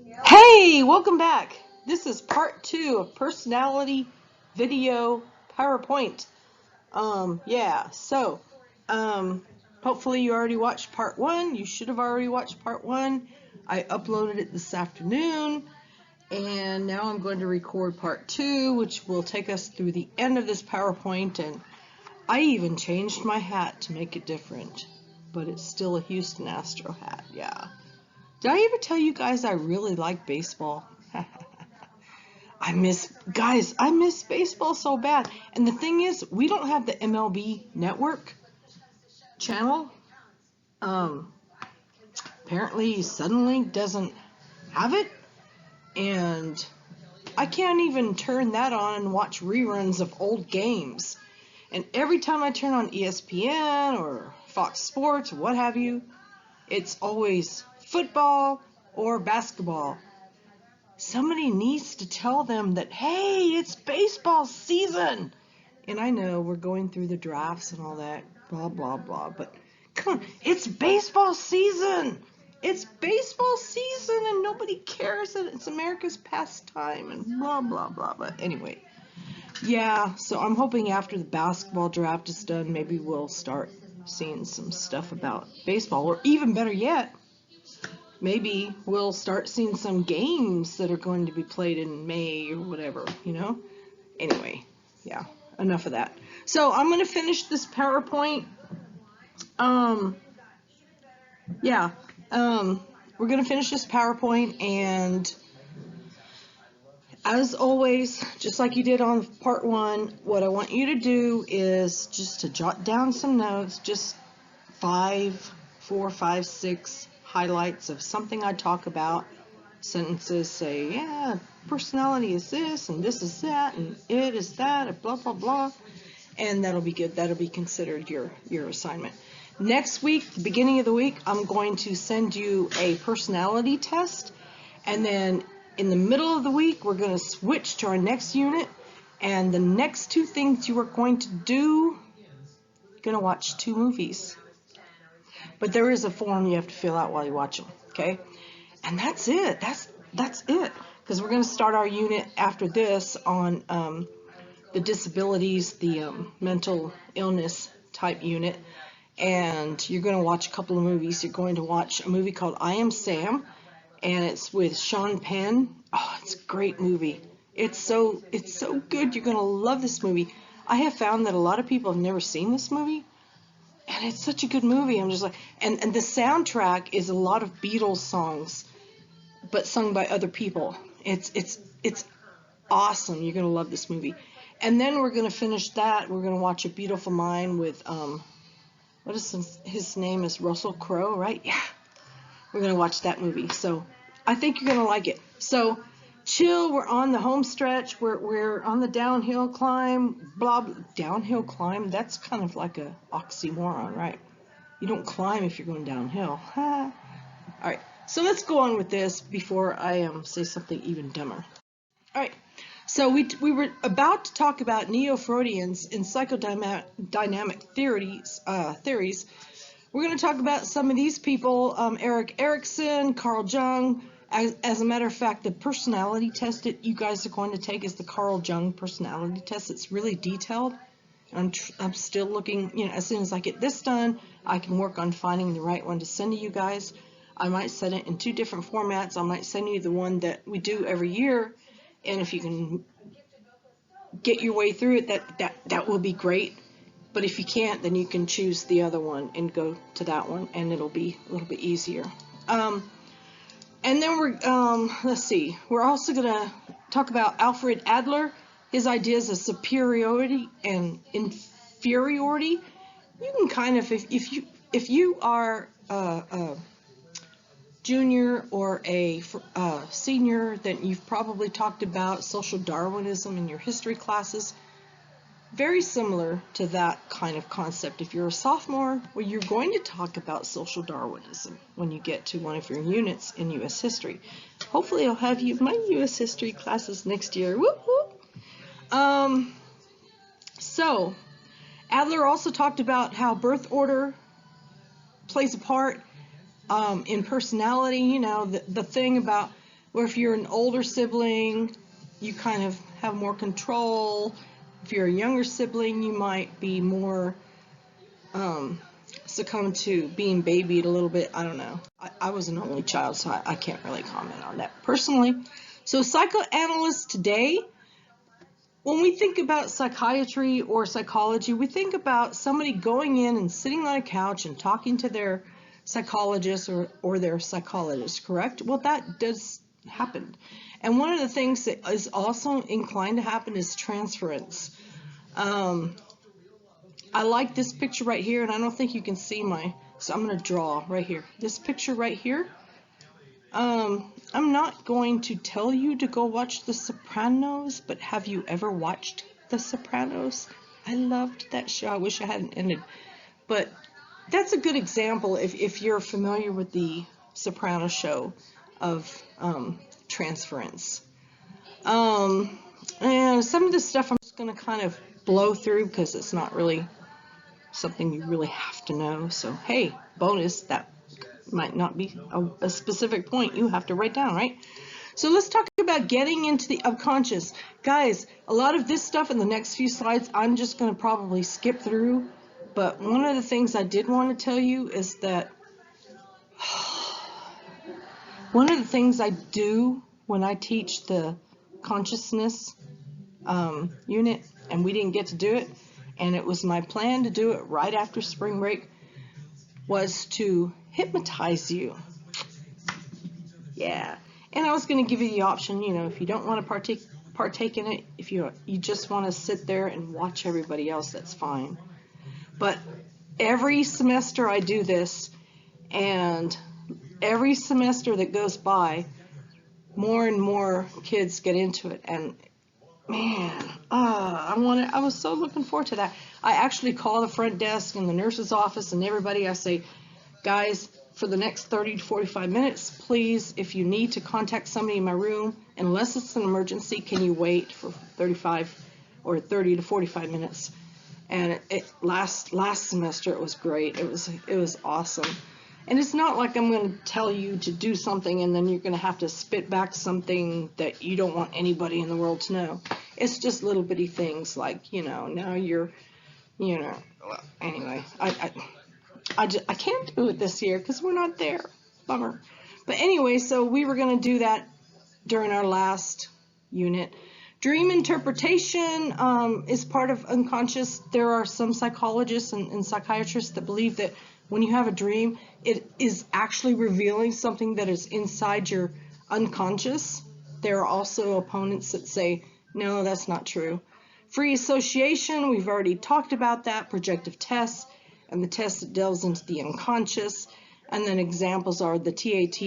Hey, welcome back. This is part 2 of personality video PowerPoint. Yeah, so, hopefully you already watched part 1. You should have already watched part 1. I uploaded it this afternoon, and now I'm going to record part 2, which will take us through the end of this PowerPoint, and I even changed my hat to make it different, but it's still a Houston Astro hat, yeah. Did I ever tell you guys I really like baseball? I miss baseball so bad. And the thing is, we don't have the MLB network channel. Apparently Suddenlink doesn't have it, and I can't even turn that on and watch reruns of old games. And every time I turn on ESPN or Fox Sports or what have you, it's always football or basketball. Somebody needs to tell them that, hey, it's baseball season. And I know we're going through the drafts and all that, blah, blah, blah. But come on, it's baseball season. It's baseball season and nobody cares that it's America's pastime and blah, blah, blah. But anyway, yeah, so I'm hoping after the basketball draft is done, maybe we'll start seeing some stuff about baseball. Or even better yet, maybe we'll start seeing some games that are going to be played in May or whatever, Anyway, yeah, enough of that. So I'm going to finish this PowerPoint. We're going to finish this PowerPoint, and as always, just like you did on part 1, what I want you to do is just to jot down some notes, just 4, 5, 6 highlights of something I talk about. Sentences say, yeah, personality is this, and this is that, and it is that, and blah, blah, blah. And that'll be good. That'll be considered your assignment. Next week, the beginning of the week, I'm going to send you a personality test. And then in the middle of the week, we're going to switch to our next unit. And the next 2 things you are going to do, you're going to watch 2 movies. But there is a form you have to fill out while you watch them, okay? And that's it. That's it. Because we're going to start our unit after this on the disabilities, the mental illness type unit. And you're going to watch a couple of movies. You're going to watch a movie called I Am Sam, and it's with Sean Penn. Oh, it's a great movie. It's so good. You're going to love this movie. I have found that a lot of people have never seen this movie, and it's such a good movie. I'm just like, and the soundtrack is a lot of Beatles songs, but sung by other people. It's awesome. You're going to love this movie. And then we're going to finish that. We're going to watch A Beautiful Mind with, what is his name is Russell Crowe, right? Yeah. We're going to watch that movie. So I think you're going to like it. So chill. We're on the home stretch. We're on the downhill climb. Downhill climb? That's kind of like a oxymoron, right? You don't climb if you're going downhill. All right. So let's go on with this before I say something even dumber. All right. So we were about to talk about Neo-Freudians in psychodynamic theories. We're going to talk about some of these people, Erik Erikson, Carl Jung. As a matter of fact, the personality test that you guys are going to take is the Carl Jung personality test. It's really detailed. I'm still looking, as soon as I get this done, I can work on finding the right one to send to you guys. I might send it in 2 different formats. I might send you the one that we do every year, and if you can get your way through it, that will be great. But if you can't, then you can choose the other one and go to that one, and it'll be a little bit easier. And then let's see, we're also going to talk about Alfred Adler, his ideas of superiority and inferiority. You can kind of, if you are a junior or a senior, then you've probably talked about social Darwinism in your history classes. Very similar to that kind of concept. If you're a sophomore, well, you're going to talk about social Darwinism when you get to one of your units in U.S. history. Hopefully I'll have you in my U.S. history classes next year. Whoop, whoop. So Adler also talked about how birth order plays a part in personality. The thing about Or if you're an older sibling, you kind of have more control. If you're a younger sibling, you might be more succumb to being babied a little bit. I don't know. I was an only child, so I can't really comment on that personally. So psychoanalysts today, when we think about psychiatry or psychology, we think about somebody going in and sitting on a couch and talking to their psychologist or their psychologist, correct? Well, that does happen. And one of the things that is also inclined to happen is transference. I like this picture right here, and I don't think you can see so I'm going to draw right here. This picture right here, I'm not going to tell you to go watch The Sopranos, but have you ever watched The Sopranos? I loved that show. I wish I hadn't ended. But that's a good example, if you're familiar with the Sopranos show, of transference. And some of this stuff I'm just going to kind of blow through because it's not really something you really have to know. So, hey, bonus, that might not be a specific point you have to write down, right? So let's talk about getting into the unconscious. Guys, a lot of this stuff in the next few slides, I'm just going to probably skip through. But one of the things I did want to tell you is that one of the things I do when I teach the consciousness unit, and we didn't get to do it, and it was my plan to do it right after spring break, was to hypnotize you. Yeah. And I was going to give you the option, if you don't want to partake in it, if you just want to sit there and watch everybody else, that's fine. But every semester I do this, and every semester that goes by, more and more kids get into it, and man, I was so looking forward to that. I actually call the front desk and the nurse's office and everybody. I say, guys, for the next 30 to 45 minutes, please, if you need to contact somebody in my room, unless it's an emergency, can you wait for 35 or 30 to 45 minutes? And last semester it was great. It was awesome. And it's not like I'm going to tell you to do something and then you're going to have to spit back something that you don't want anybody in the world to know. It's just little bitty things like, now you're, anyway, I can't do it this year because we're not there. Bummer. But anyway, so we were going to do that during our last unit. Dream interpretation is part of unconscious. There are some psychologists and psychiatrists that believe that when you have a dream, it is actually revealing something that is inside your unconscious. There are also opponents that say, no, that's not true. Free association, we've already talked about that. Projective tests, and the test that delves into the unconscious. And then examples are the TAT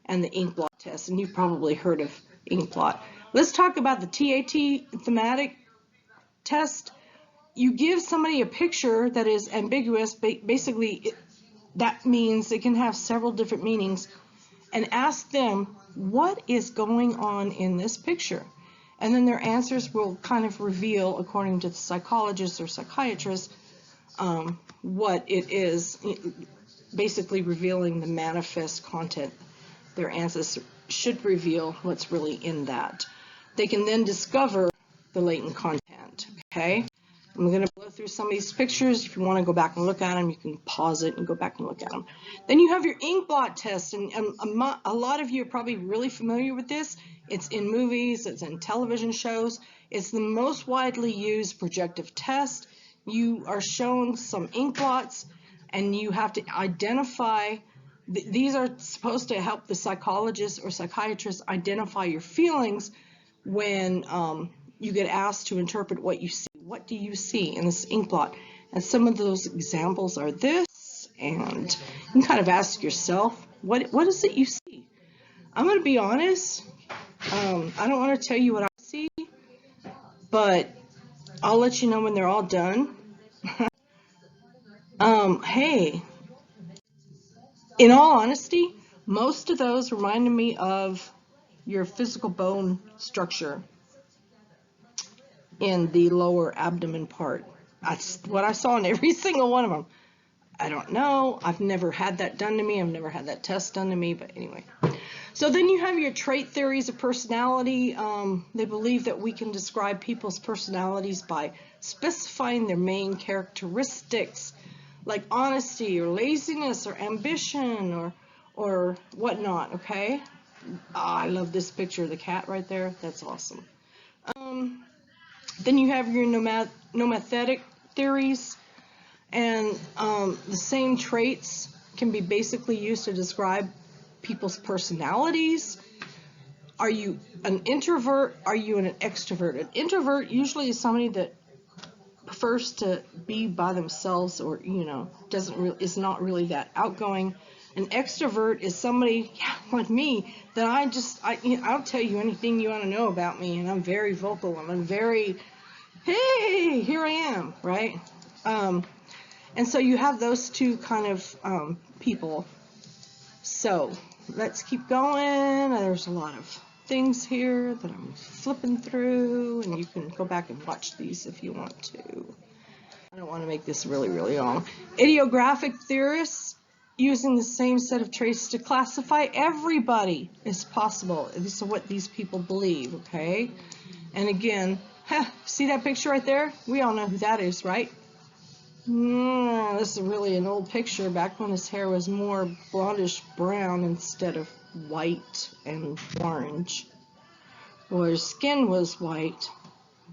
and the ink blot test. And you've probably heard of ink blot. Let's talk about the TAT, thematic test. You give somebody a picture that is ambiguous. Basically, that means it can have several different meanings. And ask them, what is going on in this picture? And then their answers will kind of reveal, according to the psychologist or psychiatrist, what it is, basically revealing the manifest content. Their answers should reveal what's really in that. They can then discover the latent content, okay? I'm going to blow through some of these pictures. If you want to go back and look at them, you can pause it and go back and look at them. Then you have your ink blot test, and a lot of you are probably really familiar with this. It's in movies, it's in television shows. It's the most widely used projective test. You are shown some ink blots, and you have to identify. These are supposed to help the psychologist or psychiatrist identify your feelings when you get asked to interpret what you see. What do you see in this ink blot? And some of those examples are this, and you can kind of ask yourself, what is it you see? I'm going to be honest. I don't want to tell you what I see, but I'll let you know when they're all done. Hey, in all honesty, most of those reminded me of your physical bone structure in the lower abdomen part. That's what I saw in every single one of them. I don't know. I've never had that done to me. I've never had that test done to me, but anyway. So then you have your trait theories of personality. They believe that we can describe people's personalities by specifying their main characteristics, like honesty or laziness or ambition or whatnot, okay? I love this picture of the cat right there. That's awesome. Then you have your nomathetic theories, and the same traits can be basically used to describe people's personalities. Are you an introvert? Are you an extrovert? An introvert usually is somebody that prefers to be by themselves, or is not really that outgoing. An extrovert is somebody, like me, that I'll tell you anything you want to know about me, and I'm very vocal, and I'm very, hey, here I am, right? And so you have those two kind of people. So let's keep going. There's a lot of things here that I'm flipping through, and you can go back and watch these if you want to. I don't want to make this really, really long. Idiographic theorists using the same set of traits to classify everybody as possible. This is what these people believe, okay? And again, see that picture right there? We all know who that is, right? This is really an old picture back when his hair was more blondish brown instead of white and orange. Well, his skin was white,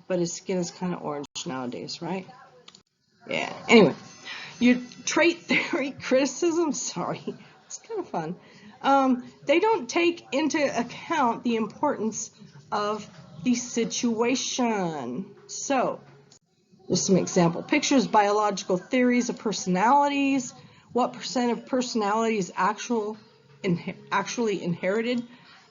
but his skin is kind of orange nowadays, right? Yeah, anyway, your trait theory criticism, sorry, it's kind of fun. They don't take into account the importance of the situation. So, just some example pictures, biological theories of personalities. What percent of personality is actually inherited?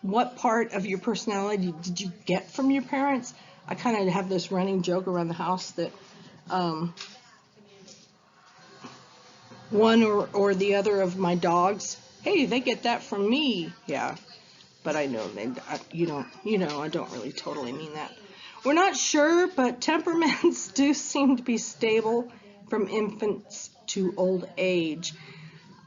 What part of your personality did you get from your parents? I kind of have this running joke around the house that one or the other of my dogs, hey, they get that from me. Yeah, but I know I don't really totally mean that. We're not sure, but temperaments do seem to be stable from infants to old age.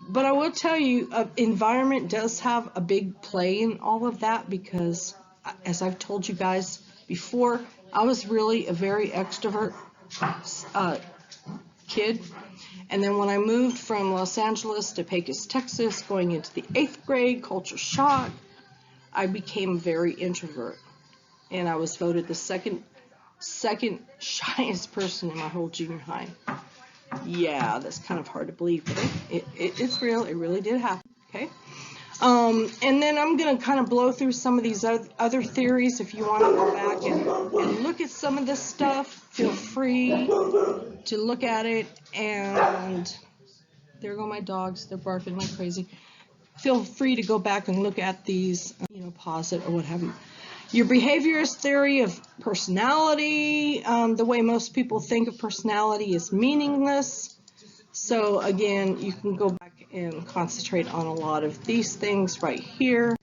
But I will tell you, environment does have a big play in all of that, because, as I've told you guys before, I was really a very extrovert kid. And then when I moved from Los Angeles to Pecos, Texas, going into the 8th grade, culture shock, I became a very introvert. And I was voted the second shyest person in my whole junior high. Yeah, that's kind of hard to believe, but it's real. It really did happen, okay? And then I'm going to kind of blow through some of these other theories. If you want to go back and look at some of this stuff, feel free to look at it. And there go my dogs. They're barking like crazy. Feel free to go back and look at these, pause it or what have you. Your behaviorist theory of personality, the way most people think of personality is meaningless. So again, you can go back and concentrate on a lot of these things right here,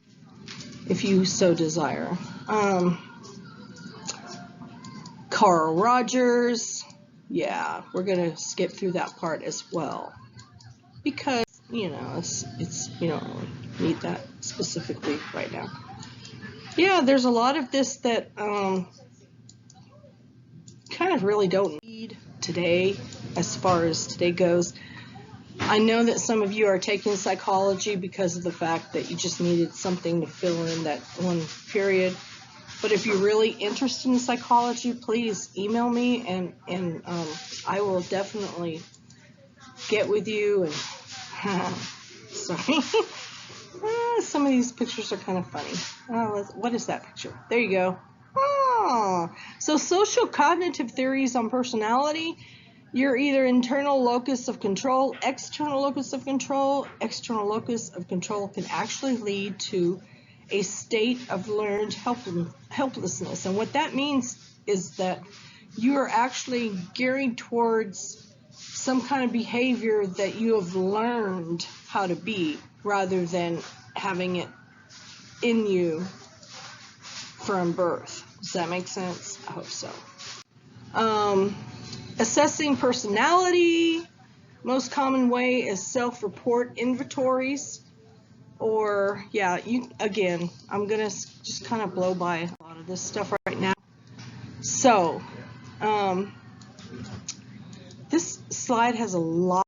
if you so desire. Carl Rogers, yeah, we're going to skip through that part as well, because, it's you don't really need that specifically right now. Yeah, there's a lot of this that kind of really don't need today, as far as today goes. I know that some of you are taking psychology because of the fact that you just needed something to fill in that one period. But if you're really interested in psychology, please email me, and I will definitely get with you. And sorry. Some of these pictures are kind of funny. What is that picture? There you go. Oh, so social cognitive theories on personality. You're either internal locus of control, external locus of control. External locus of control can actually lead to a state of learned helplessness. And what that means is that you are actually gearing towards some kind of behavior that you have learned how to be, rather than having it in you from birth. Does that make sense? I hope so. Assessing personality. Most common way is self-report inventories. or yeah, again, I'm gonna just kind of blow by a lot of this stuff right now. So this slide has a lot